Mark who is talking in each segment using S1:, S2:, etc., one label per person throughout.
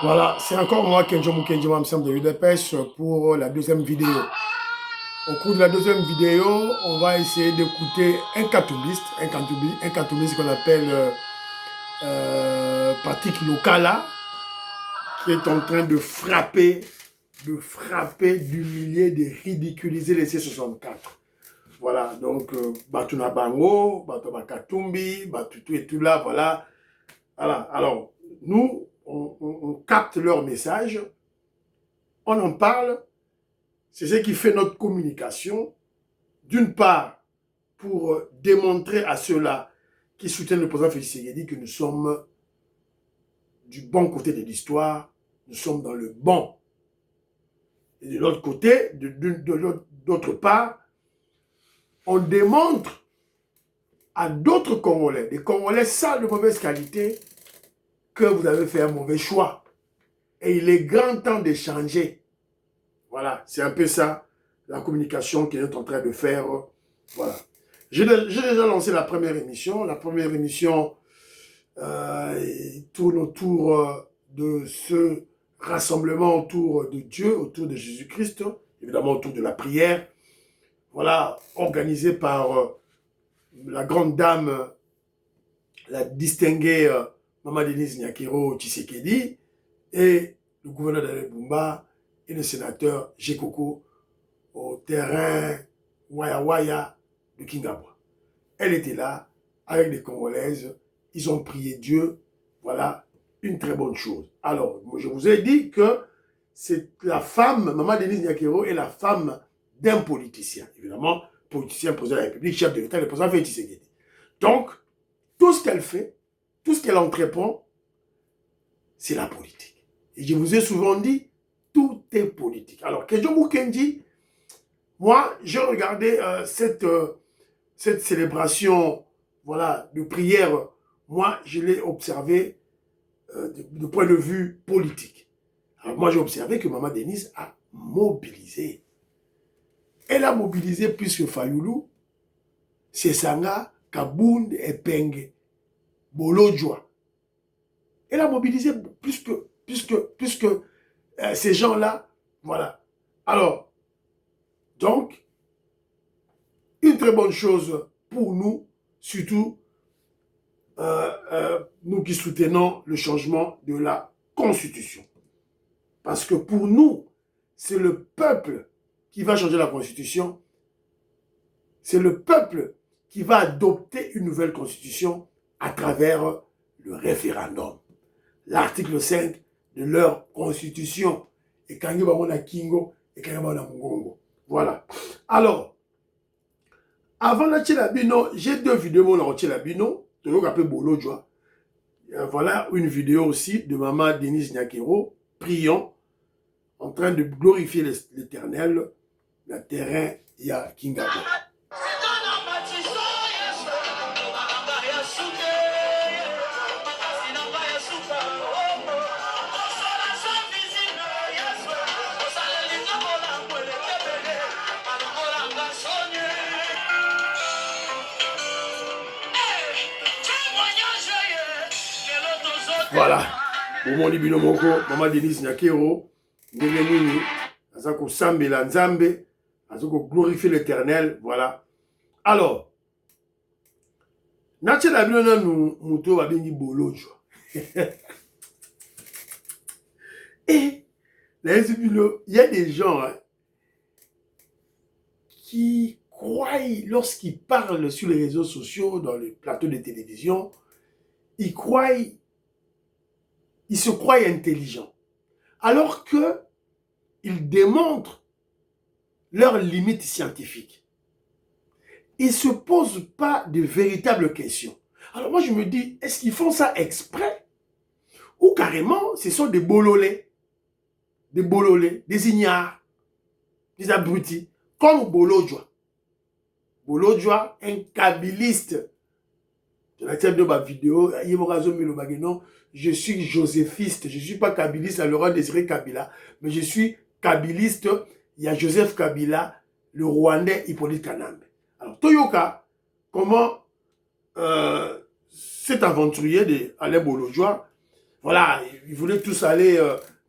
S1: Voilà, c'est encore moi, Kenjo Mukenji Mamsam de l'UDPS pour la deuxième vidéo. Au cours de la deuxième vidéo, on va essayer d'écouter un catoumiste qu'on appelle Patrick Lokala, qui est en train de frapper, d'humilier, de ridiculiser les C64. Voilà, donc Batuna Bango, Batuna Katumbi, Batutu et tout là, voilà. Voilà, alors, nous, on capte leur message, on en parle, c'est ce qui fait notre communication. D'une part, pour démontrer à ceux-là qui soutiennent le président Félix Tshisekedi que nous sommes du bon côté de l'histoire, nous sommes dans le bon. Et de l'autre côté, d'autre part, on démontre à d'autres Congolais, des Congolais sales de mauvaise qualité, que vous avez fait un mauvais choix. Et il est grand temps de changer. Voilà, c'est un peu ça, la communication qu'il est en train de faire. Voilà. J'ai déjà lancé la première émission. La première émission tourne autour de ce rassemblement autour de Dieu, autour de Jésus-Christ, évidemment autour de la prière. Voilà, organisé par la grande dame, la distinguée Maman Denise Nyakiro Tshisekedi et le gouverneur d'Alain Bumba et le sénateur Jekoko au terrain Waya Waya de Kingabwa. Elle était là avec les Congolaises. Ils ont prié Dieu. Voilà, une très bonne chose. Alors, moi, je vous ai dit que c'est la femme, Maman Denise Nyakiro, est la femme d'un politicien. Évidemment, politicien, président de la République, chef de l'État, le président Félix Tshisekedi. Donc, tout ce qu'elle fait, tout ce qu'elle entreprend, c'est la politique. Et je vous ai souvent dit, tout est politique. Alors, Kenjo Mukendi, moi, j'ai regardé cette célébration, voilà, de prière. Moi, je l'ai observé de point de vue politique. Alors, moi, j'ai observé que Maman Denise a mobilisé. Elle a mobilisé plus que Fayoulou, Sesanga, Kabound et Penge, Bolodjoa. Elle a mobilisé plus que ces gens-là. Voilà. Alors, donc, une très bonne chose pour nous, surtout nous qui soutenons le changement de la Constitution. Parce que pour nous, c'est le peuple qui va changer la Constitution. C'est le peuple qui va adopter une nouvelle Constitution à travers le référendum. L'article 5 de leur Constitution. Et quand il y a Kingo et quand il y a Mungongo. Voilà. Alors, avant la Tchelabino, j'ai deux vidéos dans la Tchelabino. Voilà une vidéo aussi de Maman Denise Nyakiro, priant, en train de glorifier l'Éternel, le terrain ya Kingabo. Voilà. Bon, libino moko, Maman Denise Nyakiro, ndenge nini, aza ko sambela nzambe, aza ko glorifier l'Éternel, voilà. Alors, natchela bino na muto babengi Bolodjo. Et il y a des gens hein, qui croient, lorsqu'ils parlent sur les réseaux sociaux, dans les plateaux de télévision, ils se croient intelligents. Alors qu'ils démontrent leurs limites scientifiques. Ils ne se posent pas de véritables questions. Alors moi je me dis, est-ce qu'ils font ça exprès? Ou carrément, ce sont des bololés, des ignares, des abrutis, comme Bolodjoa. Bolodjoa, un kabiliste. Je la tiens de ma vidéo, je suis joséphiste, je ne suis pas kabiliste à Laurent Désiré Kabila, mais je suis kabiliste, il y a Joseph Kabila, le Rwandais Hippolyte Kanambe. Alors, Toyoka, comment cet aventurier de Alain Bolodjoa voilà, ils voulaient tous aller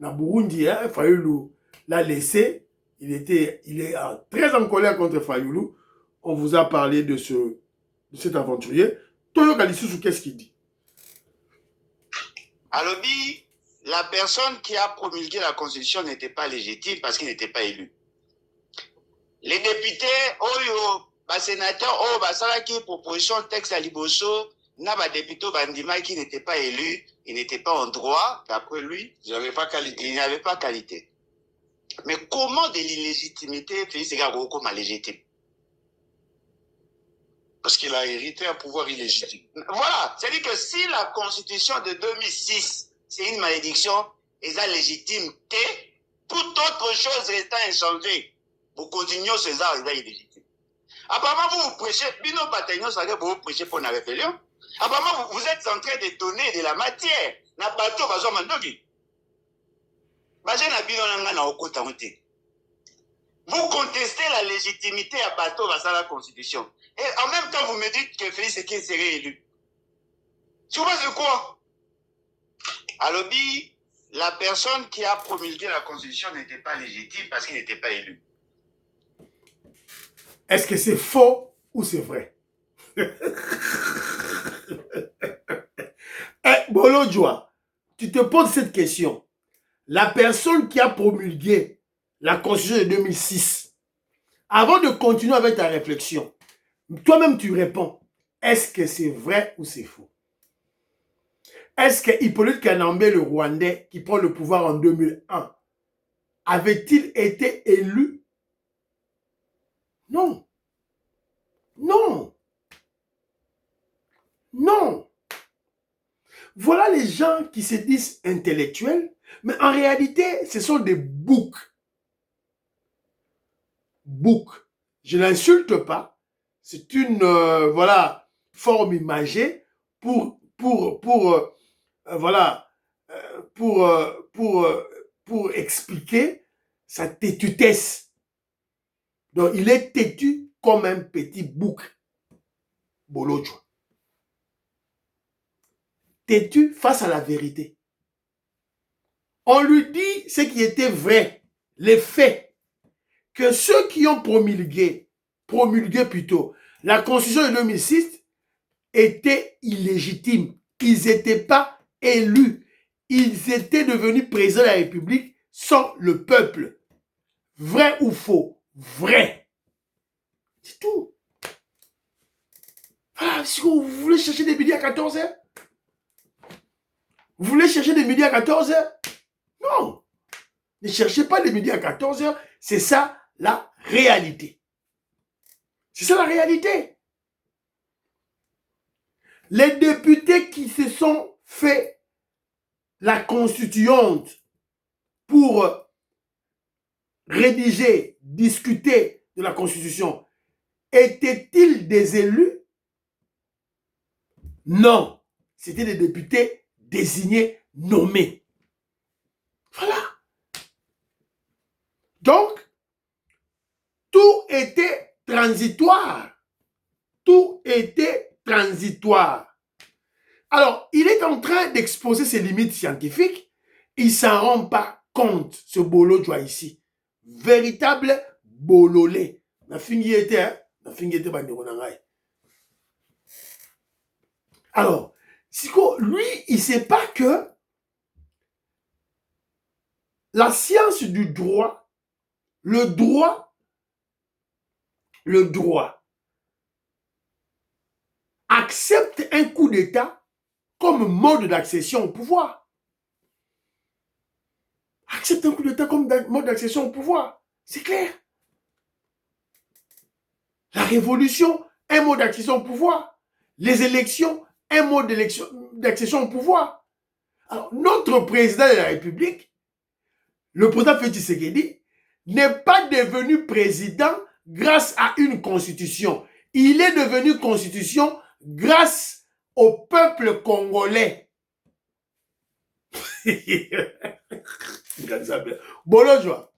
S1: dans Burundi, hein, Fayoulou l'a laissé, il est très en colère contre Fayoulou. On vous a parlé de cet aventurier. Toyo Galisusu, qu'est-ce qu'il dit?
S2: Alobi, la personne qui a promulgué la Constitution n'était pas légitime parce qu'il n'était pas élu. Les députés, les sénateurs, qui proposition texte à Liboso, n'a député Bandima qui n'était pas élu, il n'était pas en droit, d'après lui, il n'avait pas qualité. Mais comment de l'illégitimité Félix Sekedi comme légitime? Parce qu'il a hérité un pouvoir illégitime. Voilà, c'est-à-dire que si la Constitution de 2006, c'est une malédiction, et ça légitime, toute autre chose restant inchangée, vous continuez César, il est illégitime. Apparemment, vous prêchez, Bino Bataillon, vous prêchez pour la rébellion. Apparemment, vous êtes en train de donner de la matière. Na bateau, bazo mandogi. Baje na bino na okota onte. Vous contestez la légitimité à bateau à la Constitution. Et en même temps, vous me dites que Félix Sekedi serait élu. Tu vois c'est quoi? Alobi, la personne qui a promulgué la Constitution n'était pas légitime parce qu'il n'était pas élu.
S1: Est-ce que c'est faux ou c'est vrai? Bolo Joa, tu te poses cette question. La personne qui a promulgué la Constitution de 2006, avant de continuer avec ta réflexion, toi-même tu réponds, est-ce que c'est vrai ou c'est faux? Est-ce que Hippolyte Kanambe, le Rwandais, qui prend le pouvoir en 2001, avait-il été élu? Non. Non. Non. Voilà les gens qui se disent intellectuels, mais en réalité, ce sont des boucs. Boucs. Je n'insulte pas. C'est une voilà, forme imagée pour expliquer sa têtutesse. Donc, il est têtu comme un petit bouc. Bolojo. Têtu face à la vérité. On lui dit ce qui était vrai, les faits, que ceux qui ont promulgué plutôt, la Constitution de 2006 étaient illégitimes. Ils n'étaient pas élus. Ils étaient devenus présidents de la République sans le peuple. Vrai ou faux? Vrai. C'est tout. Voilà, si vous voulez chercher des midi à 14h, vous voulez chercher des midi à 14h? Non. Ne cherchez pas les midi à 14h. C'est ça la réalité. C'est ça la réalité. Les députés qui se sont fait la constituante pour rédiger, discuter de la Constitution, étaient-ils des élus? Non. C'était des députés désignés, nommés. Voilà. Donc, tout était transitoire. Tout était transitoire. Alors, il est en train d'exposer ses limites scientifiques. Il ne s'en rend pas compte, ce bolo joie ici. Véritable bololé. La fingi était, hein? La fingi était bandironangai. Alors, Siko, lui, il ne sait pas que la science du droit, le droit, accepte un coup d'État comme mode d'accession au pouvoir. Accepte un coup d'État comme mode d'accession au pouvoir. C'est clair. La révolution, un mode d'accession au pouvoir. Les élections, un mode d'accession au pouvoir. Alors, notre président de la République, le président Félix Tshisekedi, n'est pas devenu président grâce à une constitution. Il est devenu constitution grâce au peuple congolais. Bolojwa.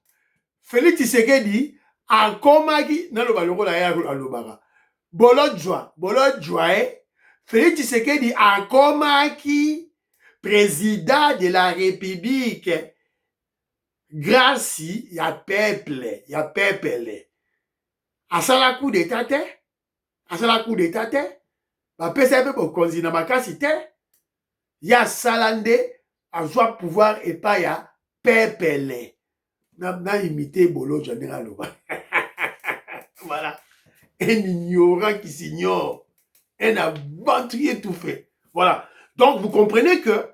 S1: Félix Tshisekedi a komaki na loba loko la ya alobaka. Bolojwa, Félix Tshisekedi a komaki président de la République, grâce ya peuple, asala coup d'état te, bapesa pe bokonzi na makasi te, ya salande azwa pouvoir epa ya peuple. Na imité Bolo Janera Loba. Voilà. Un ignorant qui s'ignore. Un aventurier tout fait. Voilà. Donc, vous comprenez que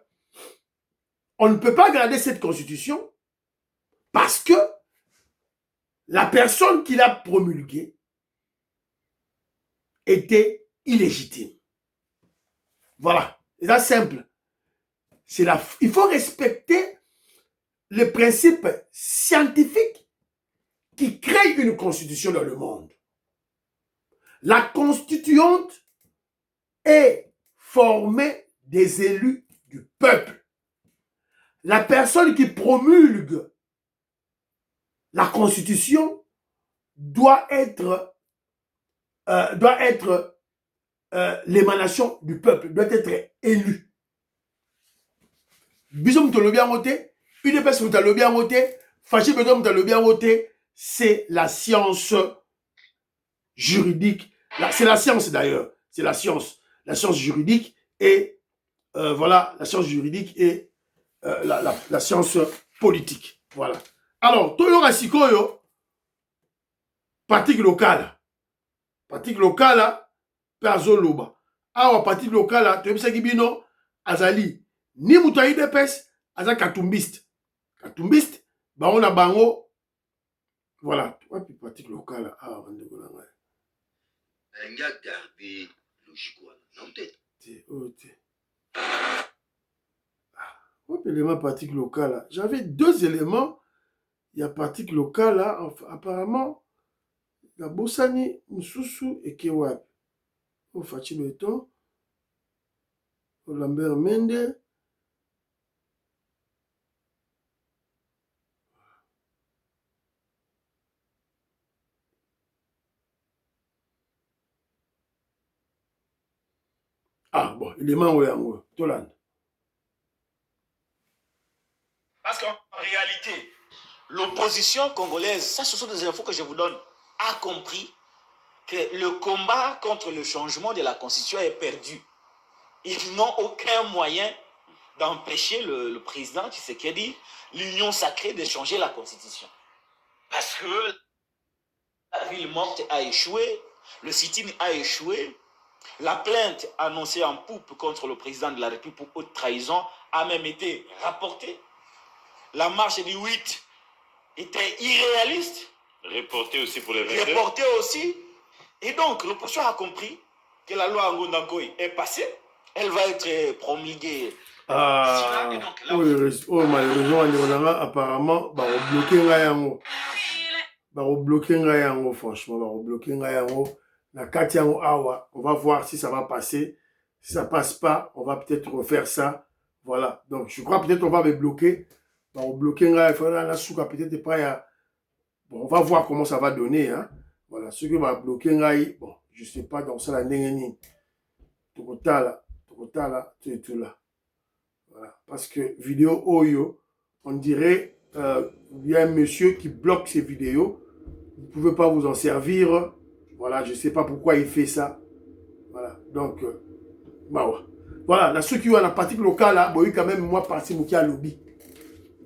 S1: on ne peut pas garder cette constitution parce que la personne qui l'a promulguée était illégitime. Voilà. C'est simple. Il faut respecter les principes scientifiques qui créent une constitution dans le monde. La constituante est formée des élus du peuple. La personne qui promulgue la constitution doit être l'émanation du peuple, doit être élue. Bisous mutalobi en voté, UDPS mutalobi en voté, Fachi Bedo mutalobi en voté, c'est la science juridique. C'est la science d'ailleurs, c'est la science juridique et voilà, la science juridique et la science politique. Voilà. Alors, Toyo Rasikoyo, pratique locale, perso loba. Awa pratique locale, tu sais bino azali ni mutaï de pes, aza katumbiste. Katumbiste, ba on a bango. Voilà, tu vois, puis pratique locale, ah, on de golanga.
S2: Il y a gardé logique, non, peut-être.
S1: Élément pratique locale. J'avais 2 éléments. Il y a pratique locale, apparemment. La Bossani, Moussoussou et Kewab. Au Fachi Beton. Au Lambert Mende. Ah bon, élément où est en Tolan.
S2: Parce qu'en réalité, l'opposition congolaise, ça ce sont des infos que je vous donne, a compris que le combat contre le changement de la constitution est perdu. Ils n'ont aucun moyen d'empêcher le président Tshisekedi, l'union sacrée, de changer la constitution. Parce que la ville morte a échoué, le sit-in a échoué, la plainte annoncée en poupe contre le président de la République pour haute trahison a même été rapportée. La marche du 8 était irréaliste.
S3: Reporté aussi pour les 22.
S2: Reporté aussi. Et donc, l'opposition a compris que la loi Ngondankoy est passée. Elle va être promulguée.
S1: Malheureusement, apparemment, bloquer Ngayango, franchement, bloquer Ngayango. La Katiango Awa, on va voir si ça va passer. Si ça passe pas, on va peut-être refaire ça. Voilà. Donc, je crois peut-être on va me bloquer. Bloquer Ngayango, peut-être pas. Bon, on va voir comment ça va donner. Hein. Voilà. Ceux qui vont bloquer Ngayango, bon, je sais pas, dans ça, la Nengeni. Tokotala, tu es tout là. Voilà. Parce que vidéo Oyo, on dirait, il y a un monsieur qui bloque ces vidéos. Vous ne pouvez pas vous en servir. Voilà, je ne sais pas pourquoi il fait ça. Voilà, donc, voilà, ceux qui ont la pratique locale, là, bon, quand même, moi, parti Moukia Lobby.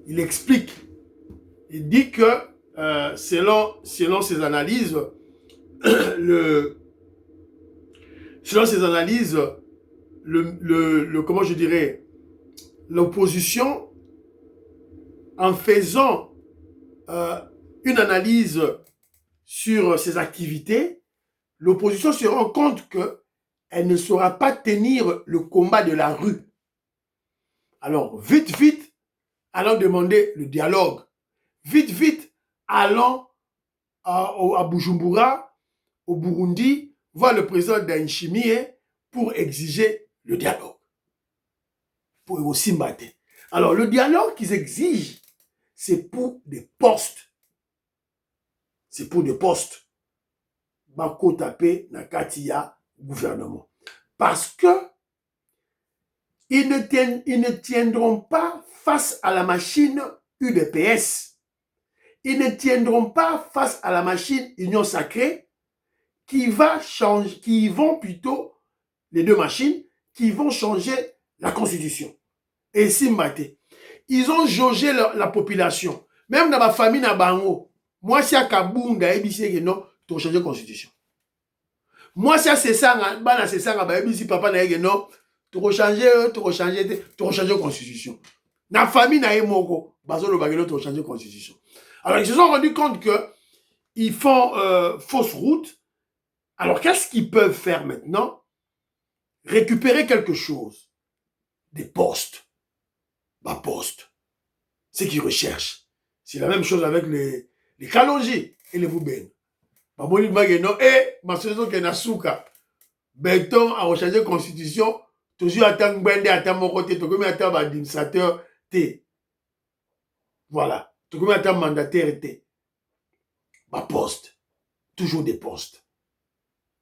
S1: Il explique. Il dit que, selon ses analyses, comment je dirais, l'opposition, en faisant une analyse sur ses activités, l'opposition se rend compte qu'elle ne saura pas tenir le combat de la rue. Alors, vite, allons demander le dialogue. Vite, allons à Bujumbura, au Burundi, voir le président Ndayishimiye pour exiger le dialogue. Pour aussi battre. Alors, le dialogue qu'ils exigent, c'est pour des postes. C'est pour des postes. Bako tapé na kati ya gouvernement. Parce que ils ne tiendront pas face à la machine UDPS. Ils ne tiendront pas face à la machine Union Sacrée qui vont plutôt, les deux machines, qui vont changer la Constitution. Et Simbate, ils ont jaugé la population. Même dans ma famille, na bango, moi, si à Kabunga, et non, tu as changé la Constitution. Moi, si c'est ça, c'est ça, papa n'a non, tu as changé la Constitution. Dans la famille, na moko, bazo le bagelo, tu as changé la Constitution. Alors, ils se sont rendus compte que ils font fausse route. Alors, qu'est-ce qu'ils peuvent faire maintenant? Récupérer quelque chose. Des postes. Bah, postes. Ce qu'ils recherchent. C'est la même chose avec les Kalonji et les Vouben. Bah, moi, je non, ma saison qui est Nasuka. Béton a rechangé la constitution. Toujours attendre Bende, attendre mon côté. Tout comme attendre administrateur. Voilà. Tout comme attendre mandataire. Bah, poste. Toujours des postes.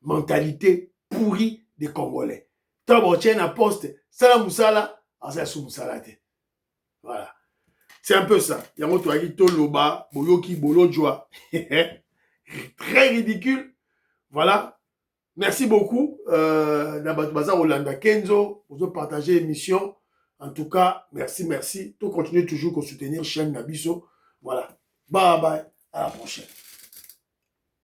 S1: Mentalité pourrie des Congolais. Tant qu'on tient un poste, ça la moussala, ça sous moussala. Voilà. C'est un peu ça. Yango to aki to loba, boyoki bolo joie. Très ridicule. Voilà. Merci beaucoup. Nabatbaza Olanda Kenzo, vous avez partagé l'émission. En tout cas, merci. Tout continuez toujours à soutenir chaîne Nabiso. Voilà. Bye bye. À la prochaine.